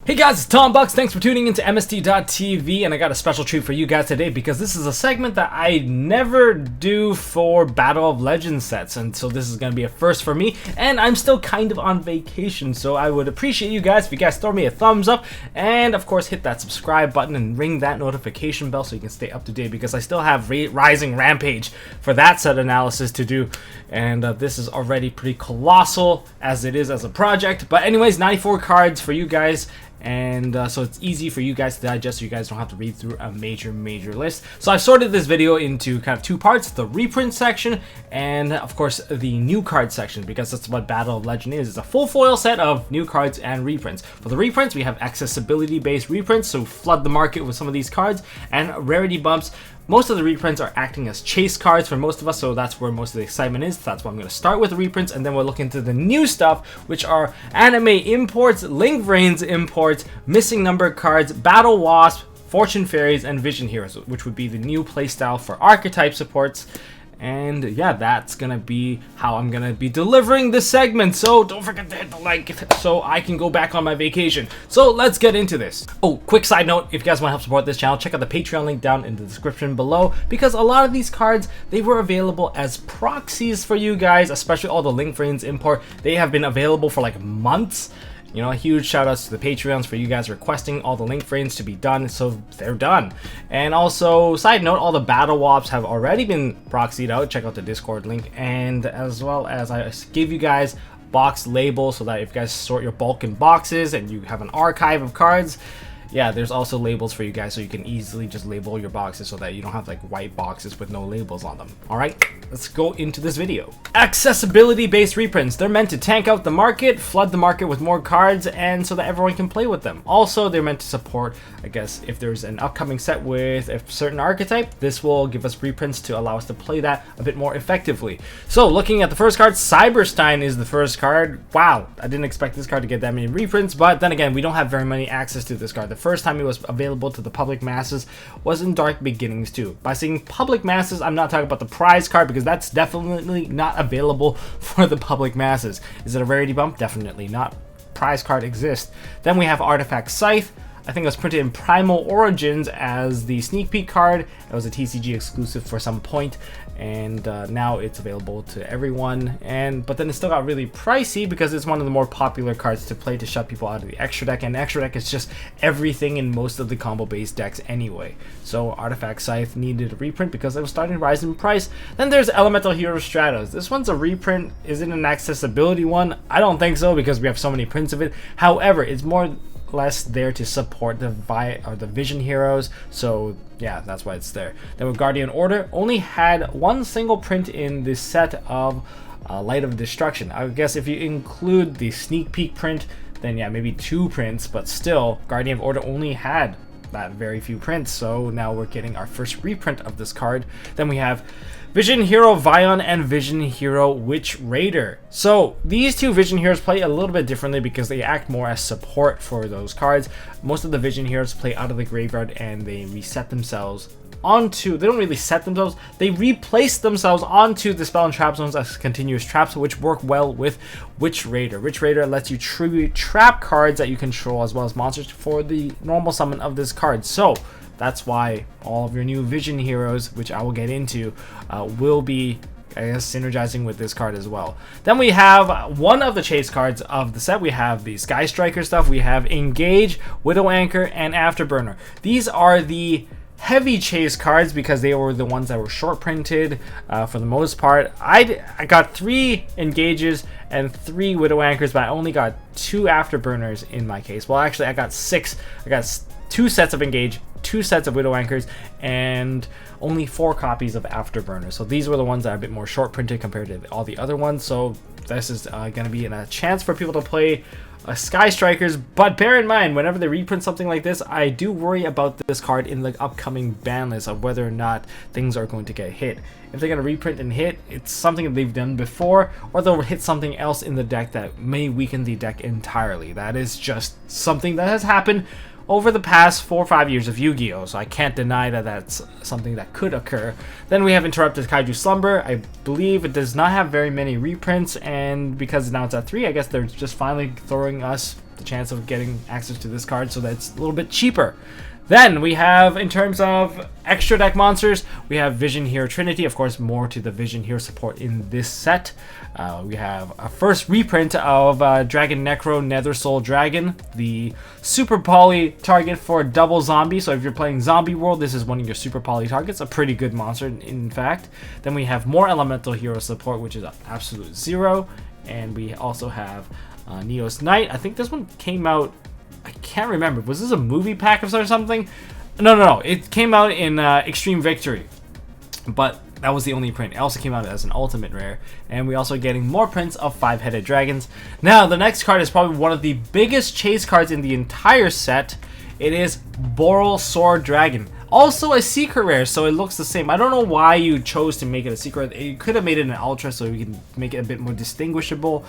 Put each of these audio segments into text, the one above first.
Hey guys, it's Tom Bucks. Thanks for tuning into MST.TV, and I got a special treat for you guys today because this is a segment that I never do for Battle of Legends sets, and so this is going to be a first for me, and I'm still kind of on vacation, so I would appreciate you guys if you guys throw me a thumbs up, and of course hit that subscribe button and ring that notification bell so you can stay up to date because I still have Rising Rampage for that set analysis to do, and this is already pretty colossal as it is as a project. But anyways, 94 cards for you guys. And so it's easy for you guys to digest so you guys don't have to read through a major list. So I've sorted this video into kind of two parts: the reprint section and of course the new card section, because that's what Battle of Legend is. It's a full foil set of new cards and reprints. For the reprints, we have accessibility based reprints, so flood the market with some of these cards, and rarity bumps. Most of the reprints are acting as chase cards for most of us, so that's where most of the excitement is. That's why I'm going to start with the reprints, and then we'll look into the new stuff, which are anime imports, link Vrains imports, missing number cards, BATTLEWASP, Fortune Fairies, and Vision Heroes, which would be the new playstyle for Archetype supports. And yeah, that's gonna be how I'm gonna be delivering this segment, so don't forget to hit the like so I can go back on my vacation. So let's get into this. Oh, quick side note, if you guys want to help support this channel, check out the Patreon link down in the description below, because a lot of these cards, they were available as proxies for you guys, especially all the link Vrains import. They have been available for like months. You know, a huge shout outs to the Patreons for you guys requesting all the link Vrains to be done, so they're done. And also, side note, all the BATTLEWASPs have already been proxied out. Check out the Discord link, and as well as I give you guys box labels so that if you guys sort your bulk in boxes and you have an archive of cards, yeah, there's also labels for you guys so you can easily just label your boxes so that you don't have like white boxes with no labels on them. Alright, let's go into this video. Accessibility based reprints. They're meant to tank out the market, flood the market with more cards, and so that everyone can play with them. Also, they're meant to support, I guess, if there's an upcoming set with a certain archetype, this will give us reprints to allow us to play that a bit more effectively. So looking at the first card, Cyberstein is the first card. Wow, I didn't expect this card to get that many reprints, but then again, we don't have very many access to this card. The first time it was available to the public masses was in Dark Beginnings 2. By saying public masses, I'm not talking about the prize card, because that's definitely not available for the public masses. Is it a rarity bump? Definitely not. Prize card exists. Then we have Artifact Scythe. I think it was printed in Primal Origins as the sneak peek card. It was a TCG exclusive for some point, and now it's available to everyone. But then it still got really pricey because it's one of the more popular cards to play to shut people out of the extra deck, and extra deck is just everything in most of the combo based decks anyway. So Artifact Scythe needed a reprint because it was starting to rise in price. Then there's Elemental Hero Stratos. This one's a reprint. Is it an accessibility one? I don't think so, because we have so many prints of it. However, it's more less there to support the Vision Heroes, so yeah, that's why it's there. Then with Guardian Order, only had one single print in this set of Light of Destruction. I guess if you include the sneak peek print, then yeah, maybe two prints, but still, Guardian of Order only had that very few prints, so now we're getting our first reprint of this card. Then we have Vision Hero Vion and Vision Hero Witch Raider. So these two Vision Heroes play a little bit differently because they act more as support for those cards. Most of the Vision Heroes play out of the graveyard and they reset themselves onto, they don't really set themselves, they replace themselves onto the spell and trap zones as continuous traps, which work well with Witch Raider. Witch Raider lets you trap cards that you control as well as monsters for the normal summon of this card. So that's why all of your new Vision Heroes, which I will get into, will be, I guess, synergizing with this card as well. Then we have one of the chase cards of the set. We have the Sky Striker stuff. We have Engage, Widow Anchor, and Afterburner. These are the heavy chase cards because they were the ones that were short printed for the most part. I got 3 Engages and 3 Widow Anchors, but I only got 2 Afterburners in my case. Well, actually, I got 6. I got 2 sets of Engage, 2 sets of Widow Anchors, and only 4 copies of Afterburner. So these were the ones that are a bit more short printed compared to all the other ones. So this is going to be a chance for people to play Sky Strikers, but bear in mind, whenever they reprint something like this, I do worry about this card in the upcoming ban list of whether or not things are going to get hit. If they're going to reprint and hit, it's something that they've done before, or they'll hit something else in the deck that may weaken the deck entirely. That is just something that has happened over the past 4 or 5 years of Yugioh, so I can't deny that that's something that could occur. Then we have Interrupted Kaiju Slumber. I believe it does not have very many reprints, and because now it's at 3, I guess they're just finally throwing us the chance of getting access to this card, so that's a little bit cheaper. Then we have, in terms of extra deck monsters, we have Vision Hero Trinity. Of course, more to the Vision Hero support in this set. We have a first reprint of Dragon Necro Nether Soul Dragon, the super poly target for double zombie. So if you're playing Zombie World, this is one of your super poly targets. A pretty good monster, in fact. Then we have more Elemental Hero support, which is absolute 0. And we also have Neos Knight. I think this one came out, I can't remember. Was this a movie pack or something? No. It came out in Extreme Victory. But that was the only print. It also came out as an ultimate rare. And we also getting more prints of 5-headed dragons. Now, the next card is probably one of the biggest chase cards in the entire set. It is Boral Sword Dragon. Also a secret rare, so it looks the same. I don't know why you chose to make it a secret. You could have made it an ultra so you can make it a bit more distinguishable.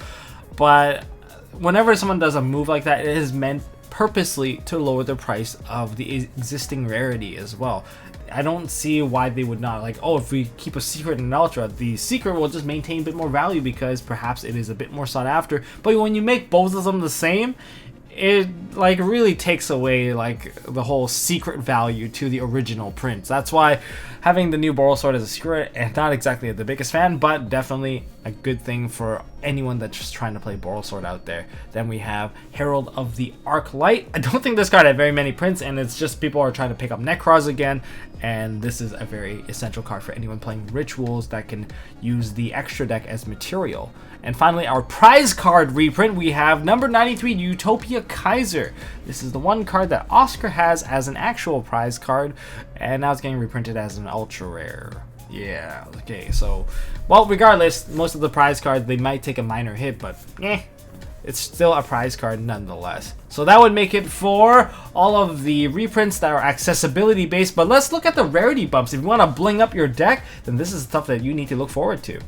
But whenever someone does a move like that, it is meant purposely to lower the price of the existing rarity as well. I don't see why they would not, like, oh, if we keep a secret and an ultra, the secret will just maintain a bit more value because perhaps it is a bit more sought after. But when you make both of them the same, it like really takes away like the whole secret value to the original prints. That's why having the new Boral Sword as a secret, and not exactly the biggest fan, but definitely a good thing for anyone that's just trying to play Boral Sword out there. Then we have Herald of the Arc Light. I don't think this card had very many prints, and it's just people are trying to pick up Necros again, and this is a very essential card for anyone playing Rituals that can use the extra deck as material. And finally, our prize card reprint, we have number 93, Utopia Kaiser. This is the one card that Oscar has as an actual prize card, and now it's getting reprinted as an ultra rare. Yeah, okay, so, well, regardless, most of the prize cards, they might take a minor hit, but it's still a prize card nonetheless. So that would make it for all of the reprints that are accessibility based, but let's look at the rarity bumps. If you want to bling up your deck, then this is stuff that you need to look forward to.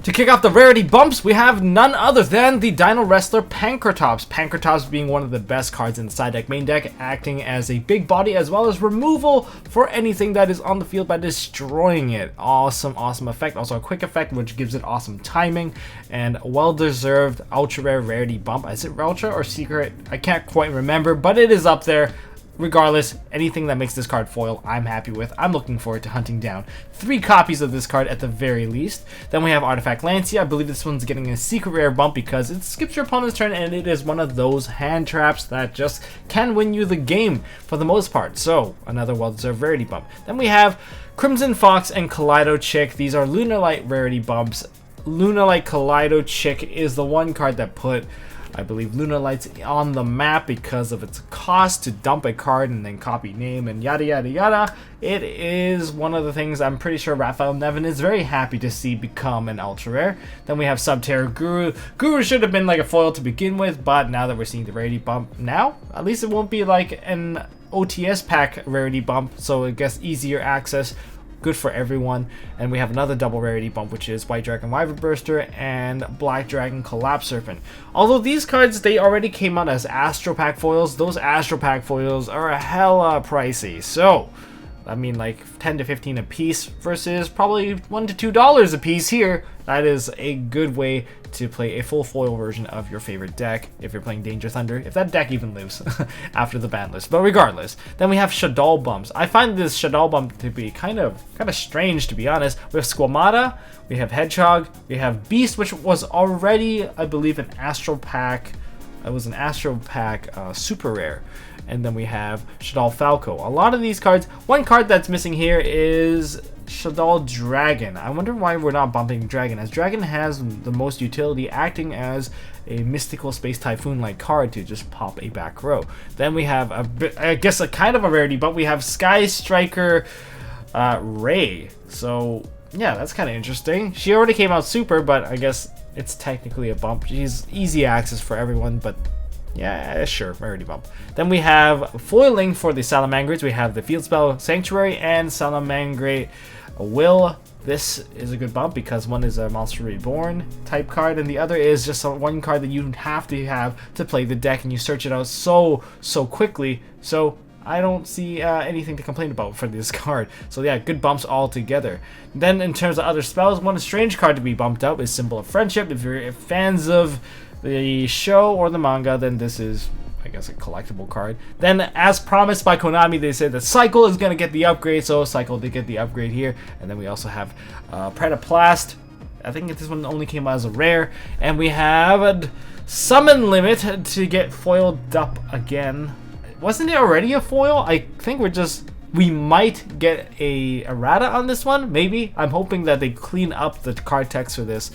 To kick off the rarity bumps, we have none other than the Dino Wrestler Pankratops. Pankratops being one of the best cards in the side deck main deck, acting as a big body as well as removal for anything that is on the field by destroying it. Awesome effect. Also a quick effect which gives it awesome timing and well-deserved ultra rare rarity bump. Is it ultra or secret? I can't quite remember, but it is up there. Regardless, anything that makes this card foil, I'm happy with. I'm looking forward to hunting down 3 copies of this card at the very least. Then we have Artifact Lancia. I believe this one's getting a secret rare bump because it skips your opponent's turn, and it is one of those hand traps that just can win you the game for the most part. So, another well-deserved rarity bump. Then we have Crimson Fox and Kaleido Chick. These are Lunalight rarity bumps. Lunalight Kaleido Chick is the one card that put, I believe, Lunalight's on the map because of its cost to dump a card and then copy name and yada yada yada. It is one of the things I'm pretty sure Raphael Nevin is very happy to see become an ultra rare. Then we have Subterra Guru. Guru should have been like a foil to begin with, but now that we're seeing the rarity bump now, at least it won't be like an OTS pack rarity bump, so I guess easier access. Good for everyone. And we have another double rarity bump, which is White Dragon Wyvern Burster and Black Dragon Collapse Serpent. Although these cards, they already came out as Astro Pack foils, those Astro Pack foils are hella pricey. So, I mean, like 10 to 15 a piece versus probably $1 to $2 a piece here. That is a good way to play a full foil version of your favorite deck if you're playing Danger Thunder, if that deck even lives after the ban list. But regardless, then we have Shaddoll bumps. I find this Shaddoll bump to be kind of strange, to be honest. We have Squamata, we have Hedgehog, we have Beast, which was already, I believe, an Astro Pack. It was an Astro Pack super rare. And then we have Shaddoll Falco. A lot of these cards, one card that's missing here is Shaddoll Dragon. I wonder why we're not bumping Dragon, as Dragon has the most utility, acting as a mystical space typhoon like card to just pop a back row. Then we have I guess a kind of a rarity, but we have Sky Striker Ray. So yeah, that's kind of interesting. She already came out super, but I guess it's technically a bump. She's easy access for everyone, but yeah, sure, rarity bump. Then we have foiling for the Salamangreats. We have the Field Spell Sanctuary and Salamangreat Will. This is a good bump because one is a Monster Reborn type card, and the other is just one card that you have to play the deck, and you search it out so quickly. So I don't see anything to complain about for this card. So yeah, good bumps all together. Then in terms of other spells, one strange card to be bumped up is Symbol of Friendship. If you're fans of the show or the manga, then this is I guess a collectible card. Then, as promised by Konami, they said that Cycle is going to get the upgrade, so Cycle did get the upgrade here. And then we also have Pretaplast. I think this one only came out as a rare. And we have a Summon Limit to get foiled up again. Wasn't it already a foil? I think we might get a errata on this one, maybe. I'm hoping that they clean up the card text for this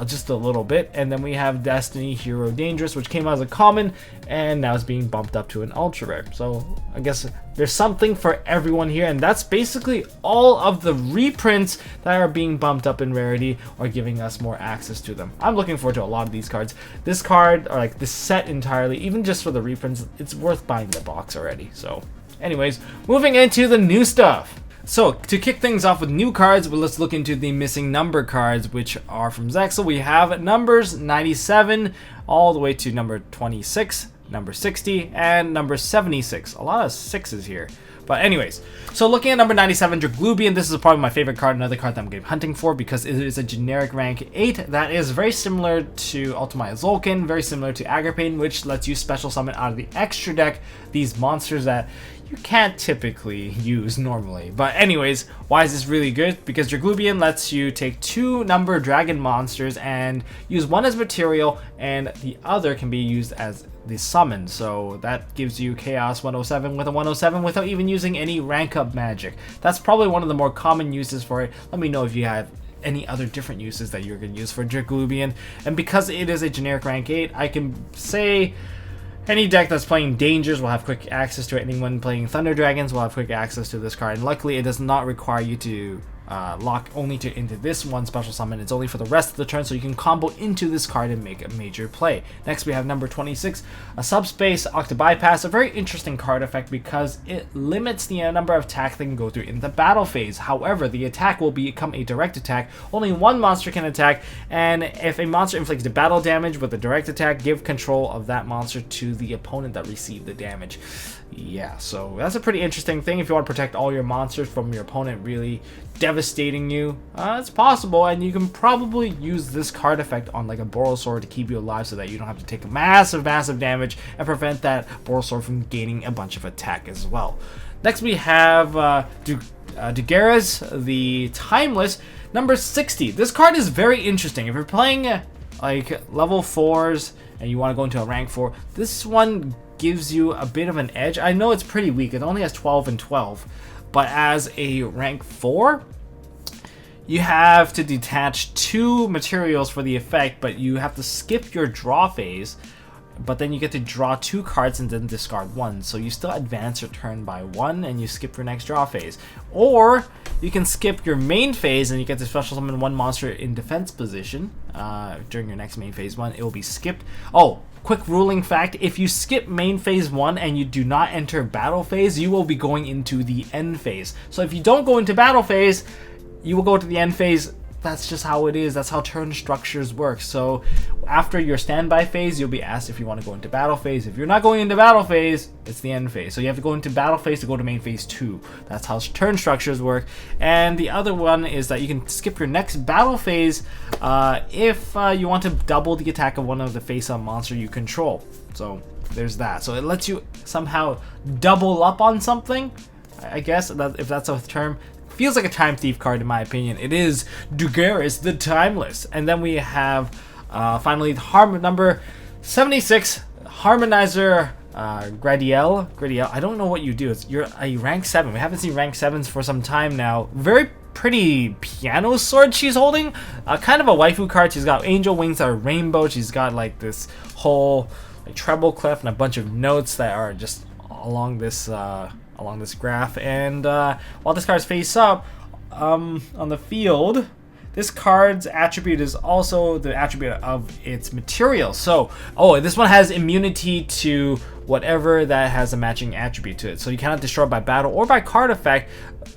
just a little bit. And then we have Destiny Hero Dangerous, which came out as a common and now is being bumped up to an ultra rare. So I guess there's something for everyone here, and that's basically all of the reprints that are being bumped up in rarity or giving us more access to them. I'm looking forward to a lot of these cards. This card, or like this set entirely, even just for the reprints, it's worth buying the box already. So anyways, moving into the new stuff. So, to kick things off with new cards, well, let's look into the missing number cards, which are from Zexal. We have numbers 97 all the way to number 26, number 60, and number 76. A lot of sixes here. But anyways, so looking at number 97, Draglubian, this is probably my favorite card, another card that I'm going to be hunting for because it is a generic rank 8 that is very similar to Ultimate Zolkin, very similar to Agripane, which lets you special summon out of the extra deck these monsters that you can't typically use normally. But anyways, why is this really good? Because Draglubian lets you take 2 number dragon monsters and use one as material, and the other can be used as the summon. So that gives you Chaos 107 with a 107 without even using any rank up magic. That's probably one of the more common uses for it. Let me know if you have any other different uses that you're going to use for Draglubian. And because it is a generic rank 8, I can say any deck that's playing Dangers will have quick access to it. Anyone playing Thunder Dragons will have quick access to this card. And luckily, it does not require you to lock only into this one special summon. It's only for the rest of the turn, so you can combo into this card and make a major play. Next, we have number 26, a Subspace Octobypass, a very interesting card effect because it limits the number of attack that can go through in the battle phase. However, the attack will become a direct attack. Only one monster can attack, and if a monster inflicts the battle damage with a direct attack, give control of that monster to the opponent that received the damage. Yeah, so that's a pretty interesting thing if you want to protect all your monsters from your opponent really devastating you. It's possible, and you can probably use this card effect on like a Borosaur to keep you alive so that you don't have to take massive damage and prevent that Borosaur from gaining a bunch of attack as well. Next we have Dugaras, the Timeless, number 60. This card is very interesting. If you're playing like level 4s and you want to go into a rank 4, this one gives you a bit of an edge. I know it's pretty weak. It only has 12 and 12. But as a rank 4, you have to detach 2 materials for the effect, but you have to skip your draw phase. But then you get to draw 2 cards and then discard 1. So you still advance your turn by 1 and you skip your next draw phase. Or you can skip your main phase and you get to special summon 1 monster in defense position during your next main phase 1. It will be skipped. Oh, quick ruling fact, if you skip main phase 1 and you do not enter battle phase, you will be going into the end phase. So if you don't go into battle phase, you will go to the end phase. That's just how it is. That's how turn structures work. So after your standby phase, you'll be asked if you want to go into battle phase. If you're not going into battle phase, it's the end phase. So you have to go into battle phase to go to main phase 2. That's how turn structures work. And the other one is that you can skip your next battle phase if you want to double the attack of one of the face-up monster you control. So there's that. So it lets you somehow double up on something, I guess, if that's a term. Feels like a Time Thief card in my opinion. It is Dugaris the Timeless. And then we have finally number 76, Harmonizer Gradiel. I don't know what you do. You're a rank 7. We haven't seen rank 7s for some time now. Very pretty piano sword she's holding. Kind of a waifu card. She's got angel wings that are rainbow. She's got like this whole like, treble clef and a bunch of notes that are just along this graph. And while this card's face up on the field, this card's attribute is also the attribute of its material. So, this one has immunity to whatever that has a matching attribute to it. So you cannot destroy by battle or by card effect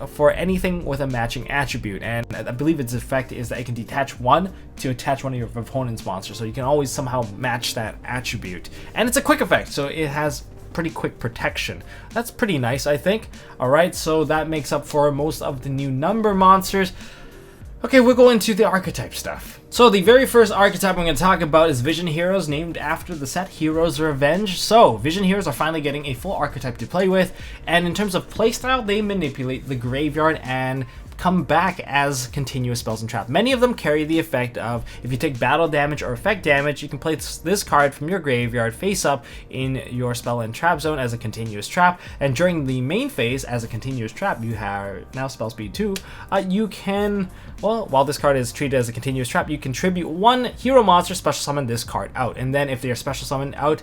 for anything with a matching attribute. And I believe its effect is that it can detach 1 to attach one of your opponent's monsters. So you can always somehow match that attribute. And it's a quick effect, so it has pretty quick protection. That's pretty nice, I think. Alright, so that makes up for most of the new number monsters. Okay, we'll go into the archetype stuff. So the very first archetype I'm going to talk about is Vision Heroes, named after the set Heroes Revenge. So Vision Heroes are finally getting a full archetype to play with, and in terms of playstyle, they manipulate the graveyard and come back as continuous spells and traps. Many of them carry the effect of, if you take battle damage or effect damage, you can place this card from your graveyard face up in your spell and trap zone as a continuous trap, and during the main phase as a continuous trap, you have now spell speed 2, you can, well, while this card is treated as a continuous trap, you contribute one hero monster, special summon this card out, and then if they are special summoned out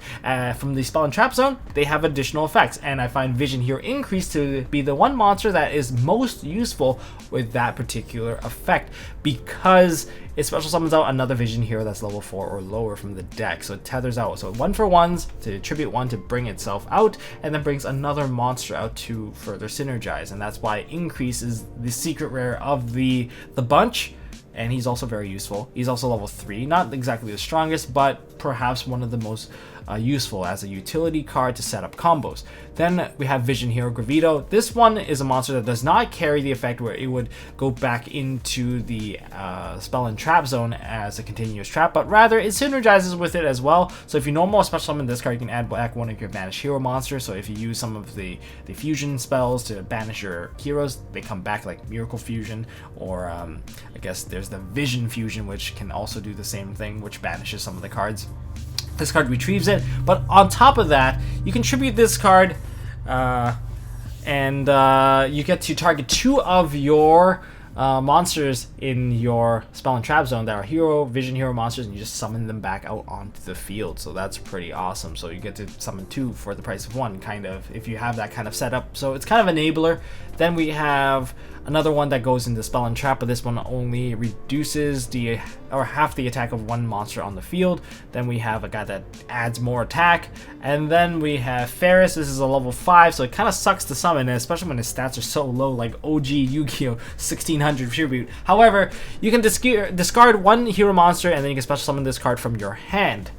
from the spell and trap zone, they have additional effects, and I find Vision Hero Increase to be the one monster that is most useful with that particular effect, because it special summons out another Vision Hero that's level 4 or lower from the deck, so it tethers out. So 1-for-1s to tribute one to bring itself out, and then brings another monster out to further synergize, and that's why Increase is the secret rare of the bunch. And he's also very useful. He's also level 3, not exactly the strongest, but perhaps one of the most useful as a utility card to set up combos. Then we have Vision Hero Gravito. This one is a monster that does not carry the effect where it would go back into the spell and trap zone as a continuous trap, but rather it synergizes with it as well. So if you normal special summon this card, you can add back one of your banished hero monsters. So if you use some of the fusion spells to banish your heroes, they come back, like Miracle Fusion, or I guess there's the Vision Fusion, which can also do the same thing, which banishes some of the cards. This card retrieves it, but on top of that, you contribute this card, and you get to target 2 of your monsters in your spell and trap zone that are Vision Hero monsters, and you just summon them back out onto the field. So that's pretty awesome. So you get to summon 2 for the price of 1, kind of, if you have that kind of setup. So it's kind of enabler. Then we have another one that goes into spell and trap, but this one only reduces half the attack of one monster on the field. Then we have a guy that adds more attack, and then we have Ferris. This is a level 5, so it kind of sucks to summon, especially when his stats are so low, like OG Yugioh 1600 tribute. However, you can discard one hero monster, and then you can special summon this card from your hand.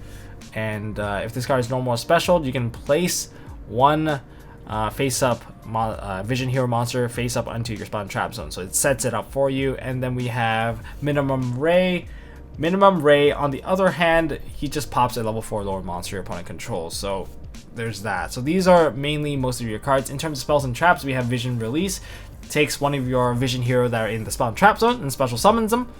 And if this card is normal or special, you can place one face up Vision Hero monster face up onto your spell and trap zone, so it sets it up for you. And then we have Minimum Ray. On the other hand, he just pops a level 4 lower monster your opponent controls, so there's that. So these are mainly most of your cards. In terms of spells and traps, we have Vision Release. It takes one of your Vision Hero that are in the spell and trap zone and special summons them.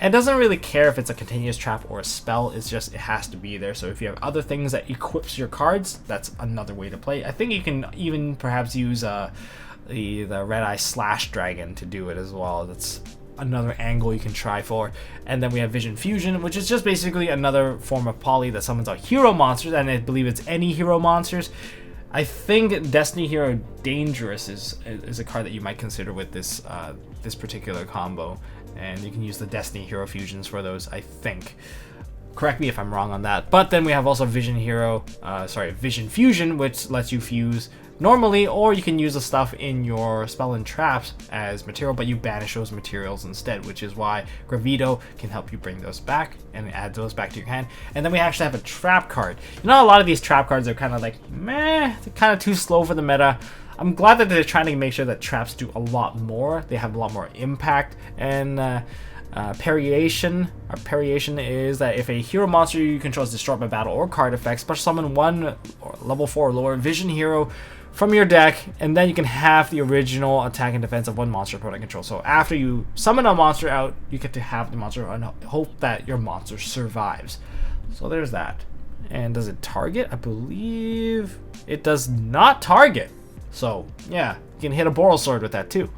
It doesn't really care if it's a continuous trap or a spell, it's just it has to be there. So if you have other things that equips your cards, that's another way to play. I think you can even perhaps use the Red Eye Slash Dragon to do it as well. That's another angle you can try for. And then we have Vision Fusion, which is just basically another form of poly that summons out hero monsters, and I believe it's any hero monsters. I think Destiny Hero Dangerous is a card that you might consider with this this particular combo, and you can use the Destiny Hero fusions for those, I think. Correct me if I'm wrong on that. But then we have also Vision Fusion, which lets you fuse normally, or you can use the stuff in your spell and traps as material, but you banish those materials instead, which is why Gravito can help you bring those back and add those back to your hand. And then we actually have a trap card. You know, a lot of these trap cards are kind of like, meh, they're kind of too slow for the meta. I'm glad that they're trying to make sure that traps do a lot more. They have a lot more impact. And Parryation. Parryation is that if a hero monster you control is destroyed by battle or card effects, special summon one level 4 or lower Vision Hero from your deck, and then you can have the original attack and defense of one monster opponent control. So after you summon a monster out, you get to have the monster and hope that your monster survives. So there's that. And does it target? I believe it does not target. So yeah, you can hit a Boral Sword with that too.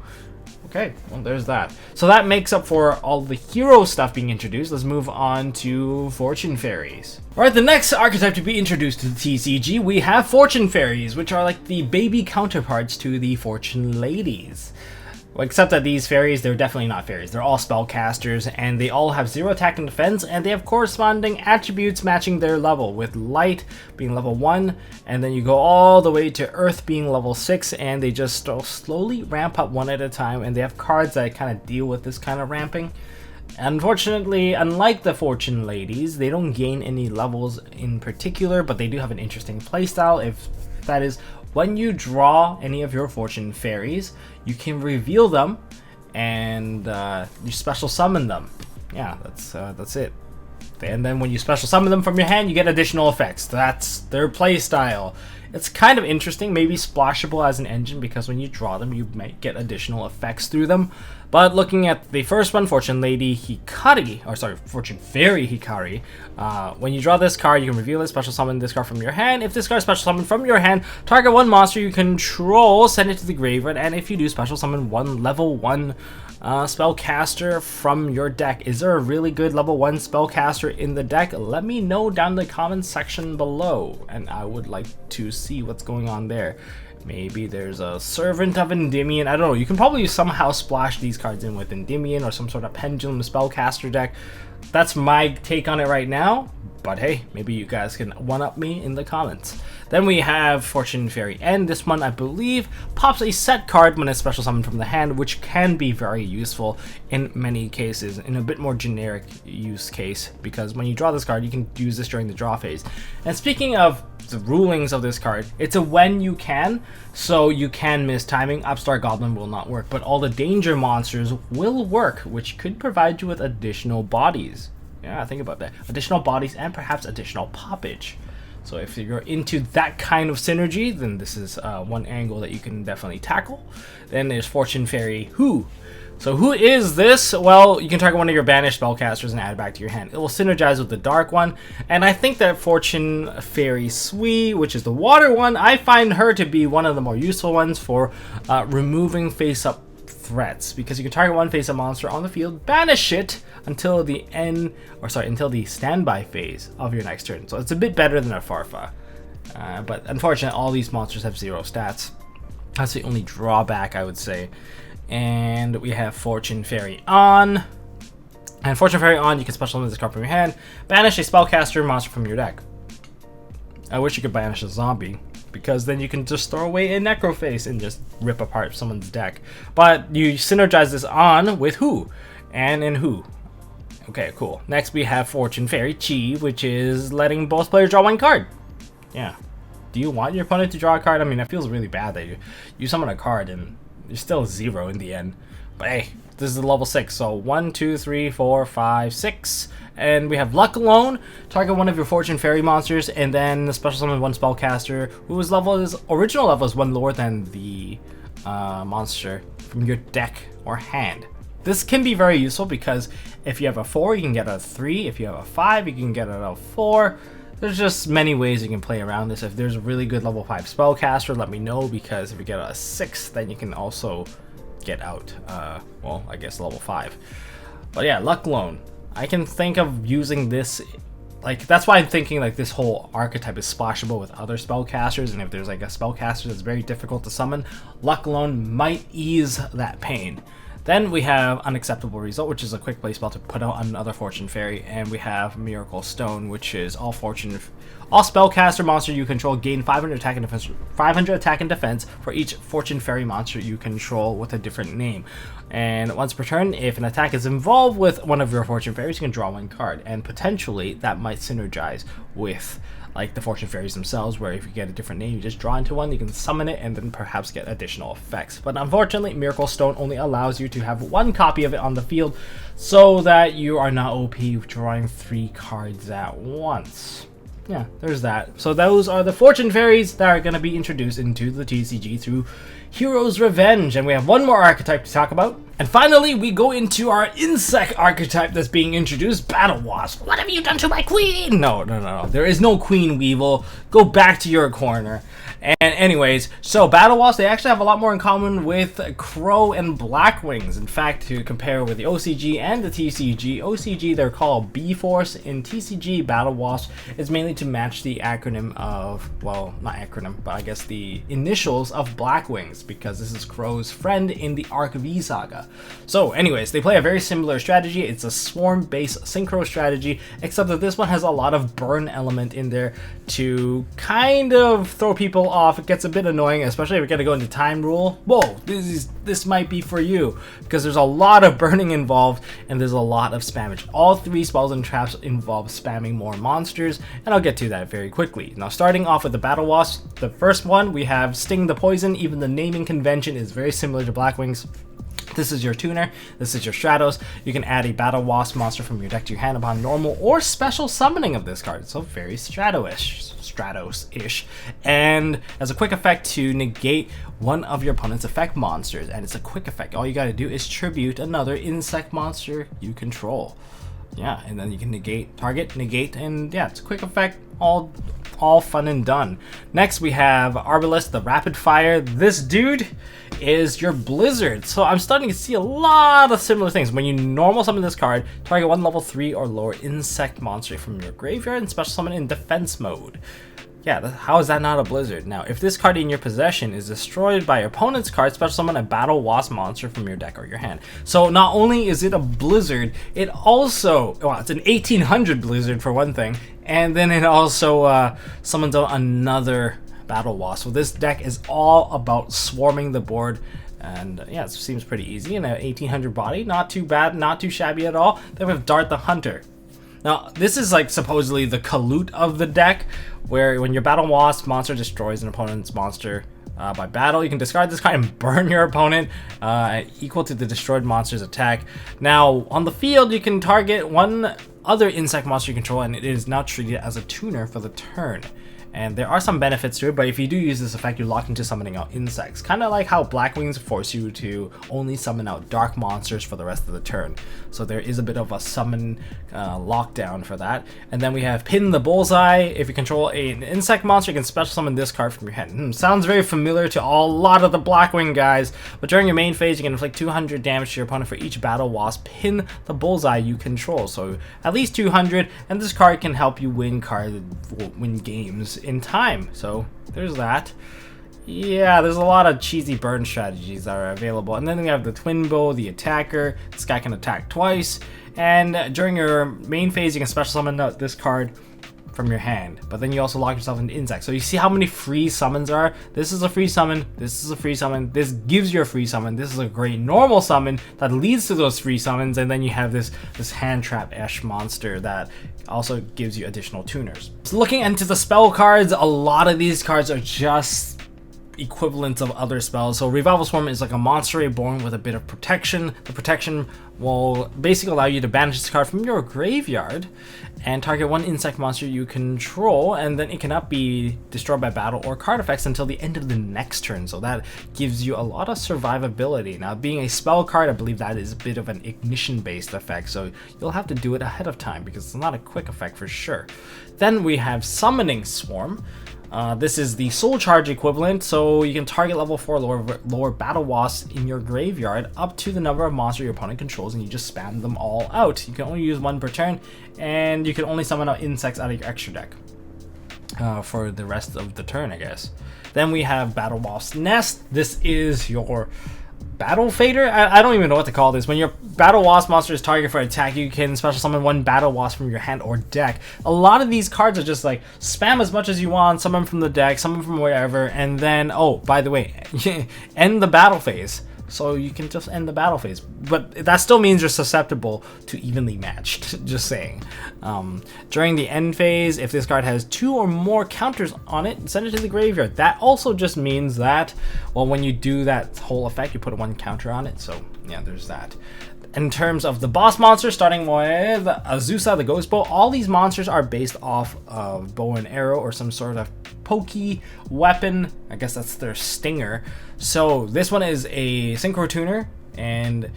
Okay, well there's that. So that makes up for all the hero stuff being introduced. Let's move on to Fortune Fairies. Alright, the next archetype to be introduced to the TCG, we have Fortune Fairies, which are like the baby counterparts to the Fortune Ladies. Well, except that these fairies, they're definitely not fairies. They're all spellcasters, and they all have 0 attack and defense, and they have corresponding attributes matching their level, with light being level 1, and then you go all the way to earth being level 6, and they just slowly ramp up one at a time, and they have cards that kind of deal with this kind of ramping. Unfortunately, unlike the Fortune Ladies, they don't gain any levels in particular, but they do have an interesting playstyle. If that is, when you draw any of your Fortune Fairies, you can reveal them, and you special summon them. Yeah, that's it. And then when you special summon them from your hand, you get additional effects. That's their play style. It's kind of interesting, maybe splashable as an engine, because when you draw them, you might get additional effects through them. But looking at the first one, Fortune Lady Hikari, or sorry, Fortune Fairy Hikari, when you draw this card, you can reveal it, special summon this card from your hand. If this card is special summoned from your hand, target one monster you control, send it to the graveyard, and if you do, special summon one level 1 spellcaster from your deck. Is there a really good level 1 spellcaster in the deck? Let me know down in the comments section below, and I would like to see what's going on there. Maybe there's a Servant of Endymion. I don't know. You can probably somehow splash these cards in with Endymion or some sort of Pendulum spellcaster deck. That's my take on it right now. But hey, maybe you guys can one-up me in the comments. Then we have Fortune Fairy N. This one, I believe, pops a set card when it's special summoned from the hand, which can be very useful in many cases, in a bit more generic use case, because when you draw this card, you can use this during the draw phase. And speaking of the rulings of this card, it's a when you can, so you can miss timing. Upstart Goblin will not work, but all the danger monsters will work, which could provide you with additional bodies. Yeah, think about that. Additional bodies and perhaps additional poppage. So if you're into that kind of synergy, then this is one angle that you can definitely tackle. Then there's Fortune Fairy Who. So who is this? Well, you can target one of your banished spellcasters and add it back to your hand. It will synergize with the dark one. And I think that Fortune Fairy Sui, which is the water one, I find her to be one of the more useful ones for removing face-up threats, because you can target one face-up monster on the field, banish it until the until the standby phase of your next turn. So it's a bit better than a Farfa, but unfortunately all these monsters have 0 stats. That's the only drawback, I would say. And we have Fortune Fairy On. And Fortune Fairy On, you can special summon this card from your hand, banish a spellcaster monster from your deck. I wish you could banish a zombie, because then you can just throw away a Necroface and just rip apart someone's deck. But you synergize this on with Who, and in Who. Okay, cool. Next we have Fortune Fairy Chi, which is letting both players draw 1 card. Yeah. Do you want your opponent to draw a card? I mean, it feels really bad that you summon a card and you're still 0 in the end. But hey, this is level 6, so 1, 2, 3, 4, 5, 6. And we have Luck Alone. Target one of your Fortune Fairy monsters, and then special summon 1 spellcaster whose original level is 1 lower than the monster from your deck or hand. This can be very useful because if you have a 4, you can get a 3. If you have a 5, you can get a 4. There's just many ways you can play around this. If there's a really good level 5 spellcaster, let me know, because if you get a 6, then you can also get out, well, I guess level 5. But yeah, Luck Alone. I can think of using this, like, that's why I'm thinking like this whole archetype is splashable with other spellcasters, and if there's like a spellcaster that's very difficult to summon, Luck Alone might ease that pain. Then we have Unacceptable Result, which is a quick play spell to put out on another Fortune Fairy, and we have Miracle Stone, which is all spellcaster monster you control gain 500 attack and defense for each Fortune Fairy monster you control with a different name. And once per turn, if an attack is involved with one of your Fortune Fairies, you can draw 1 card, and potentially that might synergize with like the Fortune Fairies themselves, where if you get a different name, you just draw into one, you can summon it, and then perhaps get additional effects. But unfortunately, Miracle Stone only allows you to have 1 copy of it on the field, so that you are not OP drawing 3 cards at once. Yeah, there's that. So those are the Fortune Fairies that are going to be introduced into the TCG through Hero's Revenge, and we have 1 more archetype to talk about. And finally, we go into our insect archetype that's being introduced, BATTLEWASP. What have you done to my queen? No. There is no Queen Weevil. Go back to your corner. And anyways, so BATTLEWASP, they actually have a lot more in common with Crow and Blackwings. In fact, to compare with the OCG and the TCG, OCG they're called B-Force. In TCG, BATTLEWASP is mainly to match the acronym of, well, not acronym, but I guess the initials of Blackwings, because this is Crow's friend in the Arc V Saga. So anyways, they play a very similar strategy. It's a swarm-based synchro strategy, except that this one has a lot of burn element in there to kind of throw people off. It gets a bit annoying, especially if you're going to go into time rule. Whoa, this might be for you, because there's a lot of burning involved and there's a lot of spammage. All 3 spells and traps involve spamming more monsters, and I'll get to that very quickly. Now, starting off with the BATTLEWASP, the first one, we have Sting the Poison. Even the naming convention is very similar to Blackwings. This is your tuner, this is your Stratos. You can add a Battlewasp monster from your deck to your hand upon normal or special summoning of this card. So very Stratos-ish. And as a quick effect to negate one of your opponent's effect monsters. And it's a quick effect. All you gotta do is tribute another insect monster you control. Yeah, and then you can target, negate, and yeah, it's a quick effect, all fun and done. Next we have Arbalest, the Rapid Fire. This dude is your Blizzard. So I'm starting to see a lot of similar things. When you normal summon this card, target one level 3 or lower insect monster from your graveyard and special summon in defense mode. Yeah, how is that not a Blizzard? Now, if this card in your possession is destroyed by your opponent's card, special summon a Battlewasp monster from your deck or your hand. So not only is it a Blizzard, it also, well, it's an 1800 Blizzard for one thing, and then it also summons out another Battlewasp. So this deck is all about swarming the board. And yeah, it seems pretty easy. And an 1800 body, not too bad, not too shabby at all. Then we have Dart the Hunter. Now, this is like supposedly the Kalut of the deck, where when your Battlewasp monster destroys an opponent's monster by battle, you can discard this card and burn your opponent equal to the destroyed monster's attack. Now, on the field, you can target one other insect monster you control, and it is now treated as a tuner for the turn. And there are some benefits to it, but if you do use this effect, you're locked into summoning out insects. Kind of like how Black Wings force you to only summon out dark monsters for the rest of the turn. So there is a bit of a summon lockdown for that. And then we have Pin the Bullseye. If you control an insect monster, you can special summon this card from your hand. Sounds very familiar to a lot of the Black Wing guys, but during your main phase, you can inflict 200 damage to your opponent for each Battlewasp Pin the Bullseye you control. So at least 200, and this card can help you win games in time. So there's that. Yeah, there's a lot of cheesy burn strategies that are available. And then we have the Twin Bow, the Attacker. This guy can attack twice. And during your main phase, you can special summon this card from your hand. But then you also lock yourself into insect. So you see how many free summons are? This is a free summon. This is a free summon. This gives you a free summon. This is a great normal summon that leads to those free summons. And then you have this hand trap-esh monster that also gives you additional tuners. So looking into the spell cards, a lot of these cards are just equivalents of other spells. So Revival Swarm is like a monster reborn with a bit of protection. The protection will basically allow you to banish this card from your graveyard and target one insect monster you control, and then it cannot be destroyed by battle or card effects until the end of the next turn. So that gives you a lot of survivability. Now, being a spell card, I believe that is a bit of an ignition based effect, so you'll have to do it ahead of time because it's not a quick effect for sure. Then we have Summoning Swarm. This is the Soul Charge equivalent, so you can target level 4 lower Battlewasps in your graveyard up to the number of monsters your opponent controls, and you just spam them all out. You can only use one per turn, and you can only summon out insects out of your extra deck for the rest of the turn, I guess. Then we have Battlewasp's Nest. This is your Battle Fader? I don't even know what to call this. When your Battlewasp monster is targeted for attack, you can special summon one Battlewasp from your hand or deck. A lot of these cards are just like, spam as much as you want, summon from the deck, summon from wherever, and then, oh, by the way, end the battle phase. So you can just end the battle phase. But that still means you're susceptible to evenly matched, just saying. During the end phase, if this card has 2 or more counters on it, send it to the graveyard. That also just means that, well, when you do that whole effect, you put 1 counter on it. So yeah, there's that. In terms of the boss monster, starting with Azusa, the Ghost Bow, all these monsters are based off of bow and arrow or some sort of pokey weapon. I guess that's their stinger. So this one is a synchro tuner, and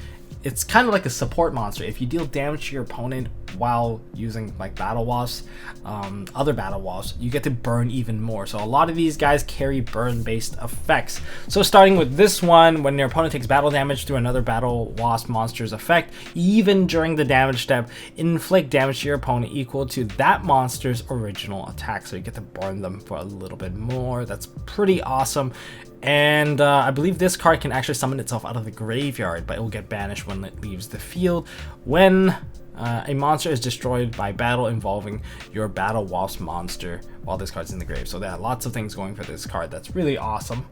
it's kind of like a support monster. If you deal damage to your opponent while using like Battle Wasps, other Battle Wasps, you get to burn even more. So a lot of these guys carry burn based effects. So starting with this one, when your opponent takes battle damage through another Battle Wasp monster's effect, even during the damage step, inflict damage to your opponent equal to that monster's original attack. So you get to burn them for a little bit more. That's pretty awesome. And I believe this card can actually summon itself out of the graveyard, but it will get banished when it leaves the field when a monster is destroyed by battle involving your Battle Wasp monster while this card's in the grave. So there are lots of things going for this card. That's really awesome.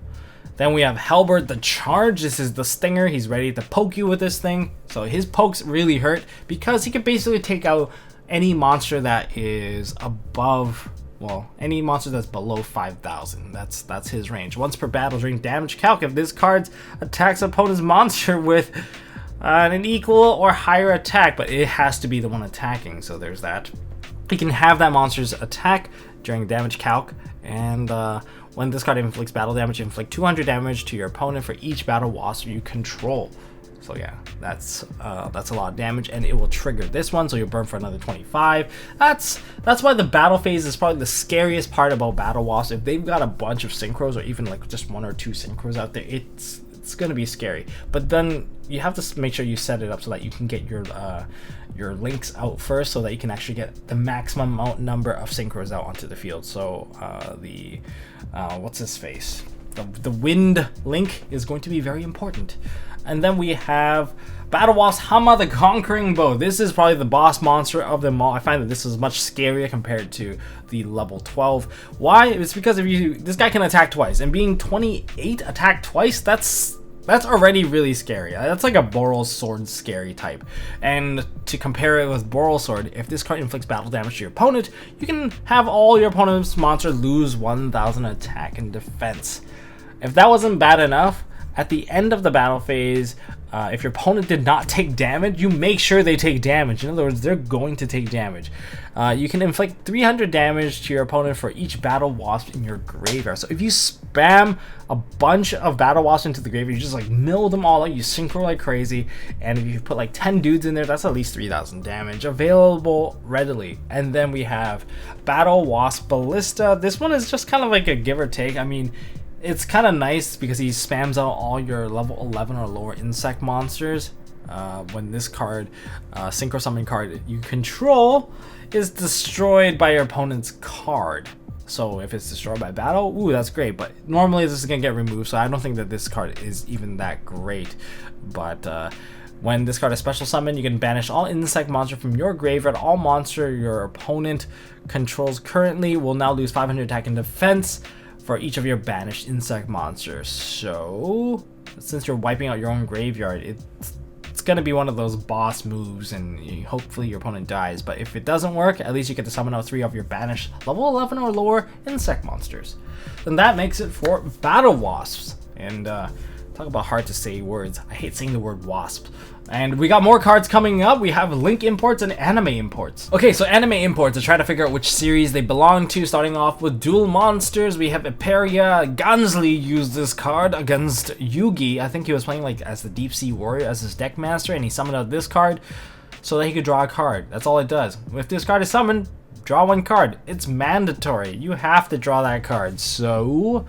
Then we have Halberd the Charge. This is the stinger. He's ready to poke you with this thing. So his pokes really hurt because he can basically take out any monster that is above Well, any monster that's below 5,000. That's his range. Once per battle during damage calc, if this card attacks opponent's monster with an equal or higher attack, but it has to be the one attacking, so there's that. You can have that monster's attack during damage calc, and when this card inflicts battle damage, inflict 200 damage to your opponent for each battle wasp you control. So yeah, that's a lot of damage, and it will trigger this one, so you'll burn for another 25. That's why the battle phase is probably the scariest part about Battle Wasp. If they've got a bunch of synchros, or even like just 1 or 2 synchros out there, it's gonna be scary. But then you have to make sure you set it up so that you can get your links out first, so that you can actually get the maximum number of synchros out onto the field. So what's his face? The wind link is going to be very important. And then we have Battle Wasp Hama the Conquering Bow. This is probably the boss monster of them all. I find that this is much scarier compared to the level 12. Why? It's because this guy can attack twice, and being 28 attack twice, that's already really scary. That's like a Boral Sword scary type. And to compare it with Boral Sword, if this card inflicts battle damage to your opponent, you can have all your opponent's monsters lose 1,000 attack and defense. If that wasn't bad enough, at the end of the battle phase, if your opponent did not take damage, you make sure they take damage. In other words, they're going to take damage. You can inflict 300 damage to your opponent for each Battle Wasp in your graveyard. So if you spam a bunch of Battle Wasps into the graveyard, you just like mill them all out, you synchro like crazy, and if you put like 10 dudes in there, that's at least 3,000 damage available readily. And then we have Battle Wasp Ballista. This one is just kind of like a give or take. I mean, it's kind of nice because he spams out all your level 11 or lower insect monsters. When this card, Synchro Summon card you control, is destroyed by your opponent's card. So if it's destroyed by battle, ooh, that's great. But normally this is going to get removed, so I don't think that this card is even that great. But when this card is special summon, you can banish all insect monster from your graveyard. All monster your opponent controls currently will now lose 500 attack and defense for each of your banished insect monsters. So since you're wiping out your own graveyard, it's gonna be one of those boss moves, and hopefully your opponent dies. But if it doesn't work, at least you get to summon out 3 of your banished level 11 or lower insect monsters. Then that makes it for Battle Wasps. And talk about hard to say words. I hate saying the word wasp. And we got more cards coming up. We have Link imports and anime imports. Okay, so anime imports, to try to figure out which series they belong to. Starting off with Duel Monsters, we have Iperia. Gansley used this card against Yugi. I think he was playing like as the Deep Sea Warrior, as his deck master, and he summoned out this card so that he could draw a card. That's all it does. If this card is summoned, draw 1 card. It's mandatory. You have to draw that card. So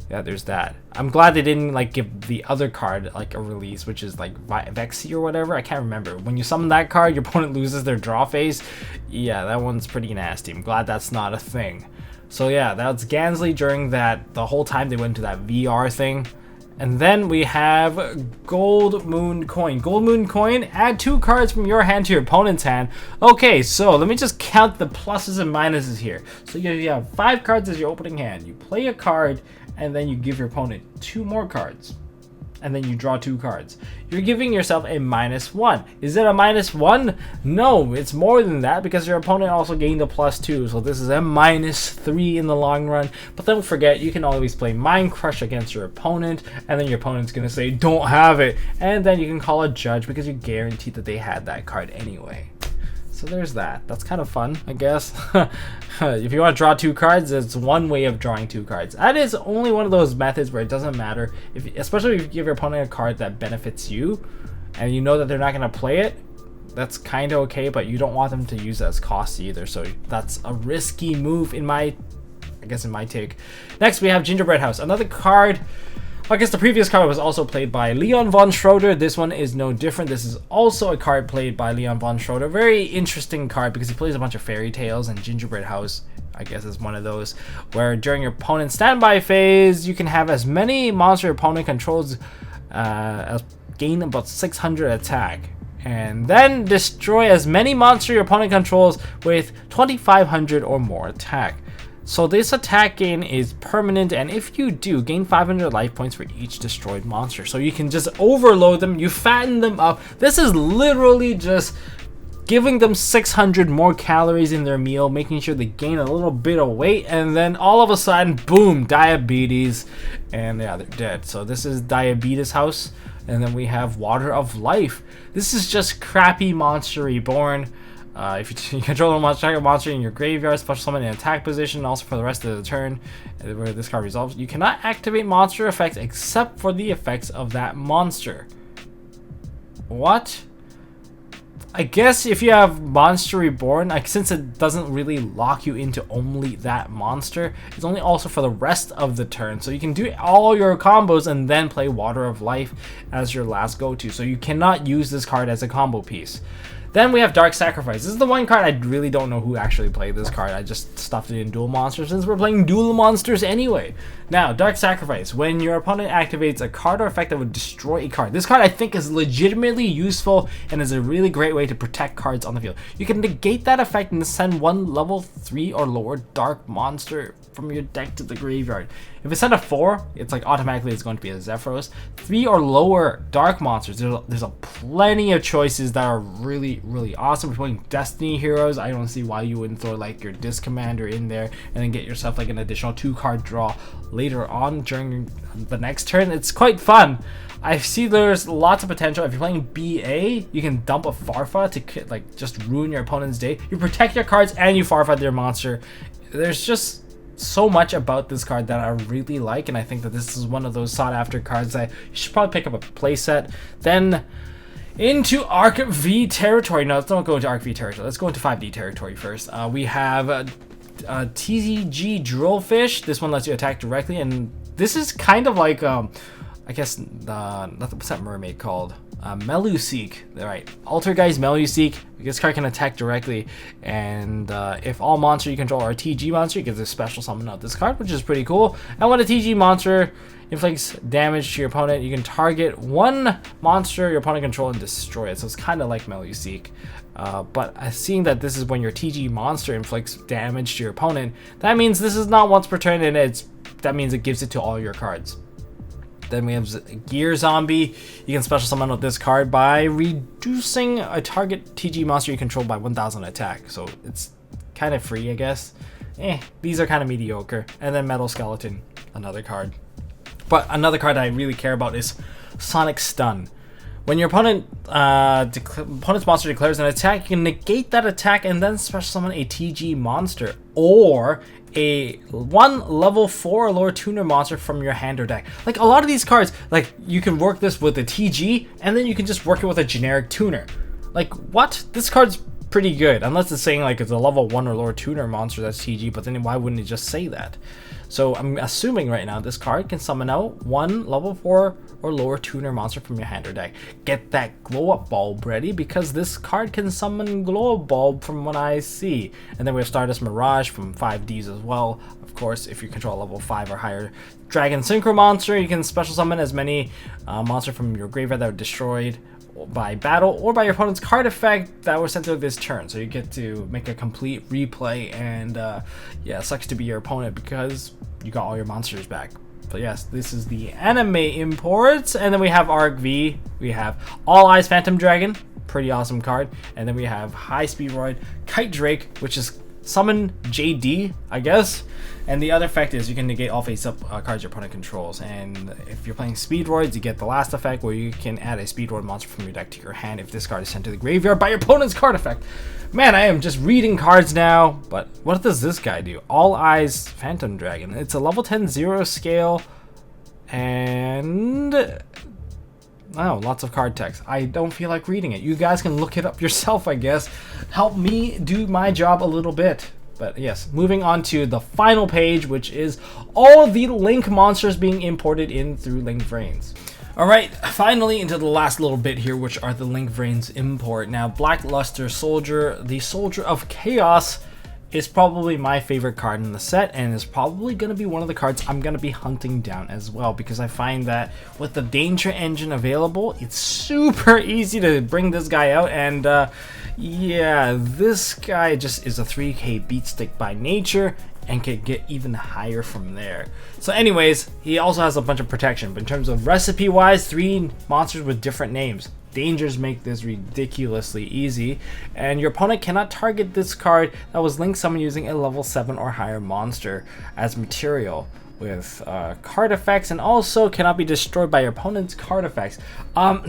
yeah, there's that. I'm glad they didn't like give the other card like a release, which is like Vexy or whatever. I can't remember. When you summon that card, your opponent loses their draw phase. Yeah, that one's pretty nasty. I'm glad that's not a thing. So yeah, that's Gansley during that, the whole time they went to that VR thing. And then we have Gold Moon Coin. Gold Moon Coin, add 2 cards from your hand to your opponent's hand. Okay, so let me just count the pluses and minuses here. So you have 5 cards as your opening hand. You play a card, and then you give your opponent 2 more cards, and then you draw 2 cards. You're giving yourself a -1. Is it a -1? No, it's more than that, because your opponent also gained a +2, so this is a -3 in the long run. But don't forget, you can always play Mind Crush against your opponent, and then your opponent's gonna say, don't have it, and then you can call a judge because you guarantee that they had that card anyway. So there's that. That's kind of fun, I guess. If you want to draw 2 cards, it's one way of drawing 2 cards. That is only one of those methods where it doesn't matter, especially if you give your opponent a card that benefits you, and you know that they're not going to play it. That's kind of okay, but you don't want them to use it as cost either. So that's a risky move in my take. Next, we have Gingerbread House, another card. I guess the previous card was also played by Leon von Schroeder. This one is no different. This is also a card played by Leon von Schroeder. Very interesting card because he plays a bunch of fairy tales, and Gingerbread House, I guess, is one of those where during your opponent's standby phase, you can have as many monster your opponent controls gain about 600 attack, and then destroy as many monster your opponent controls with 2,500 or more attack. So this attack gain is permanent, and if you do, gain 500 life points for each destroyed monster. So you can just overload them, you fatten them up. This is literally just giving them 600 more calories in their meal, making sure they gain a little bit of weight, and then all of a sudden, boom, diabetes, and yeah, they're dead. So this is Diabetes House, and then we have Water of Life. This is just crappy Monster Reborn. If you control a target monster in your graveyard, special summon in attack position, also for the rest of the turn, where this card resolves, you cannot activate monster effects except for the effects of that monster. What? I guess if you have Monster Reborn, since it doesn't really lock you into only that monster, it's only also for the rest of the turn. So you can do all your combos and then play Water of Life as your last go-to. So you cannot use this card as a combo piece. Then we have Dark Sacrifice. This is the one card I really don't know who actually played this card. I just stuffed it in Duel Monsters since we're playing Duel Monsters anyway. Now, Dark Sacrifice. When your opponent activates a card or effect that would destroy a card. This card I think is legitimately useful and is a really great way to protect cards on the field. You can negate that effect and send one level 3 or lower Dark Monster from your deck to the graveyard. If it's set a 4, it's like automatically it's going to be a Zephyros. 3 or lower Dark Monsters. There's a plenty of choices that are really awesome. If you're playing Destiny Heroes, I don't see why you wouldn't throw like your Disc Commander in there and then get yourself like an additional 2-card draw later on during the next turn. It's quite fun. I see there's lots of potential. If you're playing BA, you can dump a Farfa to like just ruin your opponent's day. You protect your cards and you Farfa their monster. There's just so much about this card that I really like, and I think that this is one of those sought after cards that you should probably pick up a playset. Then into Arc V territory. No, let's not go into Arc V territory. Let's go into 5D territory first. We have TCG Drillfish. This one lets you attack directly, and this is kind of like I guess what's that mermaid called? Meluseek, right? Altergeist Meluseek. This card can attack directly, and if all monsters you control are a TG monster, you get a special summon out this card, which is pretty cool. And when a TG monster inflicts damage to your opponent, you can target one monster your opponent controls and destroy it. So it's kind of like Meluseek. But seeing that this is when your TG monster inflicts damage to your opponent, that means this is not once per turn, and that means it gives it to all your cards. Then we have Gear Zombie. You can special summon out this card by reducing a target TG monster you control by 1000 attack. So it's kind of free, I guess. These are kind of mediocre. And then Metal Skeleton, another card. But another card I really care about is Sonic Stun. When your opponent's monster declares an attack, you can negate that attack and then special summon a TG monster or a 1 level 4 or lower tuner monster from your hand or deck. Like a lot of these cards, like you can work this with a TG and then you can just work it with a generic tuner. Like what? This card's pretty good, unless it's saying like it's a level 1 or lower tuner monster that's TG, but then why wouldn't it just say that? So I'm assuming right now this card can summon out 1 level 4 or lower tuner monster from your hand or deck. Get that glow up bulb ready, because this card can summon glow up bulb from what I see. And then we have Stardust Mirage from 5Ds as well. Of course, if you control a level 5 or higher Dragon Synchro monster, you can special summon as many monster from your graveyard that were destroyed by battle or by your opponent's card effect that were sent through this turn. So you get to make a complete replay, and yeah, it sucks to be your opponent because you got all your monsters back. But yes, this is the anime imports. And then we have Arc V. We have All Eyes Phantom Dragon, pretty awesome card. And then we have High Speed Roid Kite Drake, which is summon JD, I guess. And the other effect is you can negate all face-up cards your opponent controls. And if you're playing Speedroids, you get the last effect where you can add a Speedroid monster from your deck to your hand if this card is sent to the graveyard by your opponent's card effect. Man, I am just reading cards now. But what does this guy do? All Eyes Phantom Dragon. It's a level 10 0 scale. And oh, lots of card text. I don't feel like reading it. You guys can look it up yourself, I guess. Help me do my job a little bit. But yes, moving on to the final page, which is all the Link monsters being imported in through Link Vrains. Alright, finally into the last little bit here, which are the Link Vrains import. Now, Blackluster Soldier, the Soldier of Chaos, is probably my favorite card in the set, and is probably going to be one of the cards I'm going to be hunting down as well, because I find that with the Danger Engine available, it's super easy to bring this guy out. And yeah, this guy just is a 3k beatstick by nature and can get even higher from there. So anyways, he also has a bunch of protection, but in terms of recipe wise, 3 monsters with different names. dangers make this ridiculously easy, and your opponent cannot target this card that was link summoned using a level 7 or higher monster as material with card effects, and also cannot be destroyed by your opponent's card effects.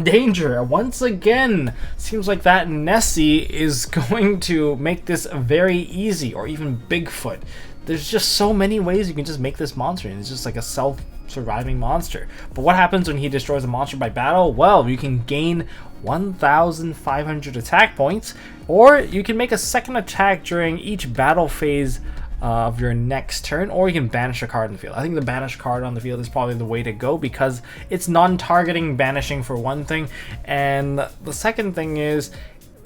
Danger, once again, seems like that Nessie is going to make this very easy, or even Bigfoot. There's just so many ways you can just make this monster, and it's just like a self-surviving monster. But what happens when he destroys a monster by battle? Well, you can gain 1,500 attack points, or you can make a second attack during each battle phase of your next turn, or you can banish a card in the field. I think the banish card on the field is probably the way to go, because it's non-targeting banishing for one thing, and the second thing is,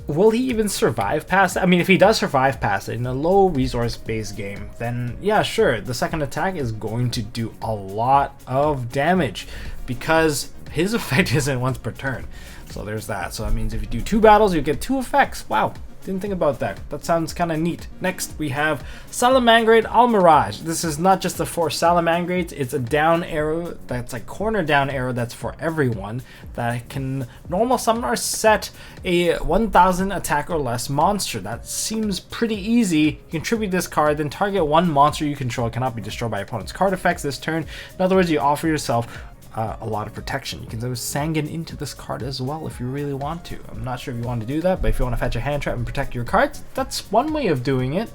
will he even survive past it? I mean, if he does survive past it in a low resource based game, then yeah, sure, the second attack is going to do a lot of damage, because his effect isn't once per turn. So there's that. So that means if you do 2 battles, you get 2 effects. Wow. Didn't think about that. That sounds kind of neat. Next, we have Salamangrate Almirage. This is not just a 4 Salamangrates, it's a down arrow that's like corner down arrow that's for everyone that can normal summon or set a 1,000 attack or less monster. That seems pretty easy. You contribute this card, then target one monster you control cannot be destroyed by your opponent's card effects this turn. In other words, you offer yourself a lot of protection. You can throw Sanguine into this card as well if you really want to. I'm not sure if you want to do that, but if you want to fetch a hand trap and protect your cards, that's one way of doing it.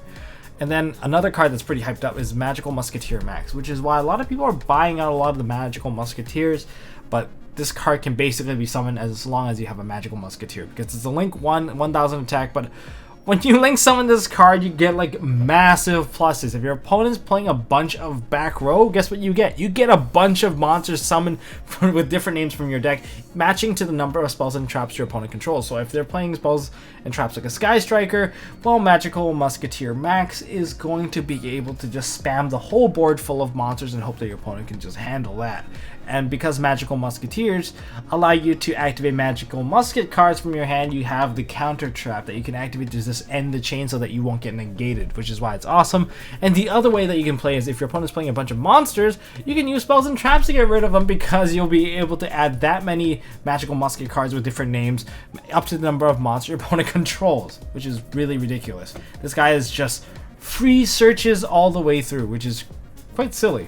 And then another card that's pretty hyped up is Magical Musketeer Max, which is why a lot of people are buying out a lot of the Magical Musketeers, but this card can basically be summoned as long as you have a Magical Musketeer, because it's a link 1,000 attack, but when you link summon this card, you get like massive pluses. If your opponent's playing a bunch of back row, guess what you get? You get a bunch of monsters summoned with different names from your deck, matching to the number of spells and traps your opponent controls. So if they're playing spells and traps like a Sky Striker, well, Magical Musketeer Max is going to be able to just spam the whole board full of monsters and hope that your opponent can just handle that. And because Magical Musketeers allow you to activate Magical Musket cards from your hand, you have the counter trap that you can activate to just end the chain so that you won't get negated, which is why it's awesome. And the other way that you can play is if your opponent's playing a bunch of monsters, you can use spells and traps to get rid of them, because you'll be able to add that many Magical Musket cards with different names up to the number of monsters your opponent controls, which is really ridiculous. This guy is just free searches all the way through, which is quite silly.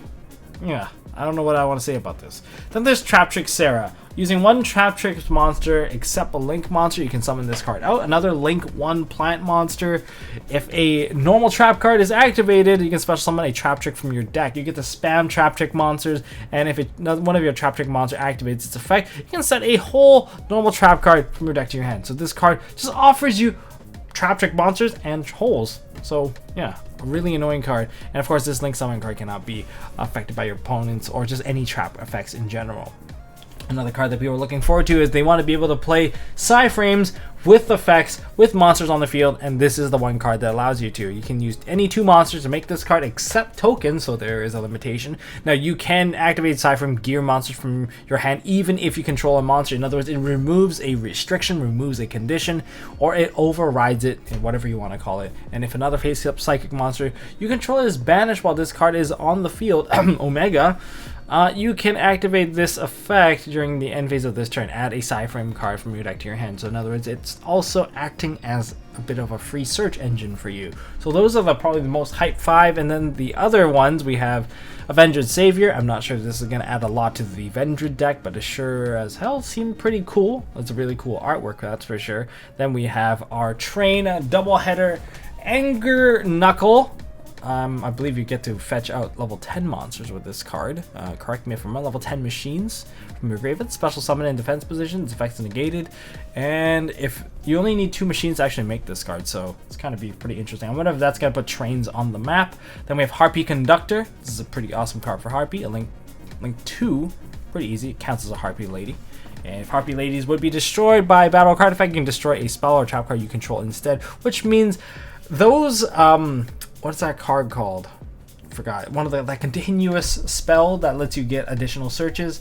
Yeah. I don't know what I want to say about this. Then there's Trap Trick Sarah. Using one Trap Trick monster except a Link monster, you can summon this card out. Another Link 1 plant monster. If a normal trap card is activated, you can special summon a Trap Trick from your deck. You get to spam Trap Trick monsters, and if one of your Trap Trick monsters activates its effect, you can set a whole normal trap card from your deck to your hand. So this card just offers you Trap Trick monsters and holes. So yeah, a really annoying card. And of course, this Link Summon card cannot be affected by your opponents or just any trap effects in general. Another card that people are looking forward to is they want to be able to play Frames with effects with monsters on the field, and this is the one card that allows you to. You can use any 2 monsters to make this card except tokens, so there is a limitation. Now you can activate Frame gear monsters from your hand even if you control a monster. In other words, it removes a restriction, removes a condition, or it overrides it, whatever you want to call it. And if another face-up psychic monster you control is banished while this card is on the field, Omega, you can activate this effect during the end phase of this turn. Add a Frame card from your deck to your hand. So in other words, it's also acting as a bit of a free search engine for you. So those are probably the most hype 5. And then the other ones, we have Avenged Savior. I'm not sure if this is going to add a lot to the Avenged deck, but it sure as hell seemed pretty cool. It's a really cool artwork, that's for sure. Then we have our Train Doubleheader Anger Knuckle. I believe you get to fetch out level 10 monsters with this card. Correct me if I'm wrong. Level 10 machines from your graveyard. Special summon in defense positions. Effects negated. And if you only need 2 machines to actually make this card, so it's kind of be pretty interesting. I wonder if that's going to put trains on the map. Then we have Harpy Conductor. This is a pretty awesome card for Harpy. A link 2. Pretty easy. It counts as a Harpy Lady. And if Harpy Ladies would be destroyed by battle card effect, you can destroy a spell or trap card you control instead, which means those what's that card called? Forgot. One of that continuous spell that lets you get additional searches.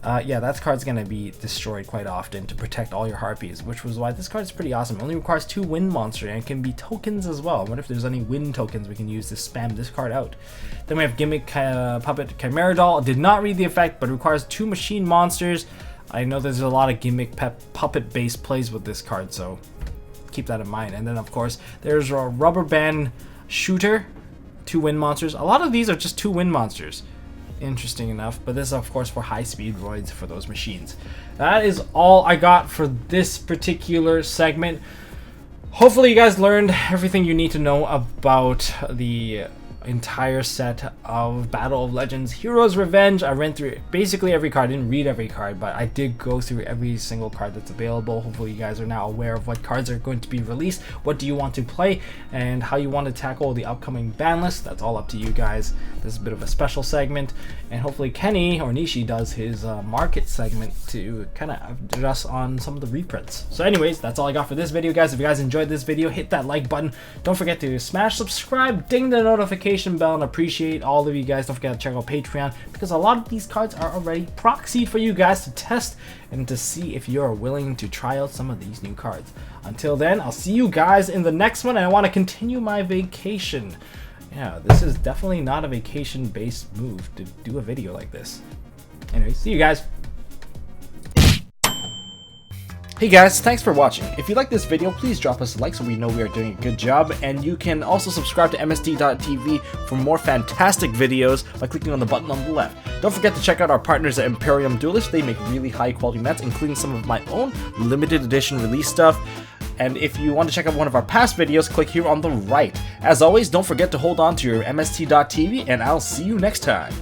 Yeah, that card's gonna be destroyed quite often to protect all your harpies, which was why this card is pretty awesome. It only requires 2 wind monsters, and it can be tokens as well. I wonder if there's any wind tokens we can use to spam this card out. Then we have Gimmick Puppet Chimera Doll. Did not read the effect, but requires 2 machine monsters. I know there's a lot of gimmick puppet based plays with this card, so keep that in mind. And then of course there's a rubber band shooter, 2 wind monsters. A lot of these are just 2 wind monsters, interesting enough, but this is of course for high speed roids for those machines. That is all I got for this particular segment. Hopefully you guys learned everything you need to know about the entire set of Battle of Legends Heroes Revenge. I ran through basically every card. I didn't read every card, but I did go through every single card that's available. Hopefully you guys are now aware of what cards are going to be released, what do you want to play, and how you want to tackle the upcoming ban list. That's all up to you guys. This is a bit of a special segment, and hopefully Kenny or Nishi does his market segment to kind of address on some of the reprints. So anyways, that's all I got for this video, guys. If you guys enjoyed this video, hit that like button. Don't forget to smash subscribe, ding the notification bell, and appreciate all of you guys. Don't forget to check out Patreon, because a lot of these cards are already proxied for you guys to test and to see if you're willing to try out some of these new cards. Until then, I'll see you guys in the next one, and I want to continue my vacation. Yeah, this is definitely not a vacation based move to do a video like this. Anyway, see you guys. Hey guys, thanks for watching. If you like this video, please drop us a like so we know we are doing a good job, and you can also subscribe to MST.TV for more fantastic videos by clicking on the button on the left. Don't forget to check out our partners at Imperium Duelist. They make really high quality mats, including some of my own limited edition release stuff. And if you want to check out one of our past videos, click here on the right. As always, don't forget to hold on to your MST.TV, and I'll see you next time.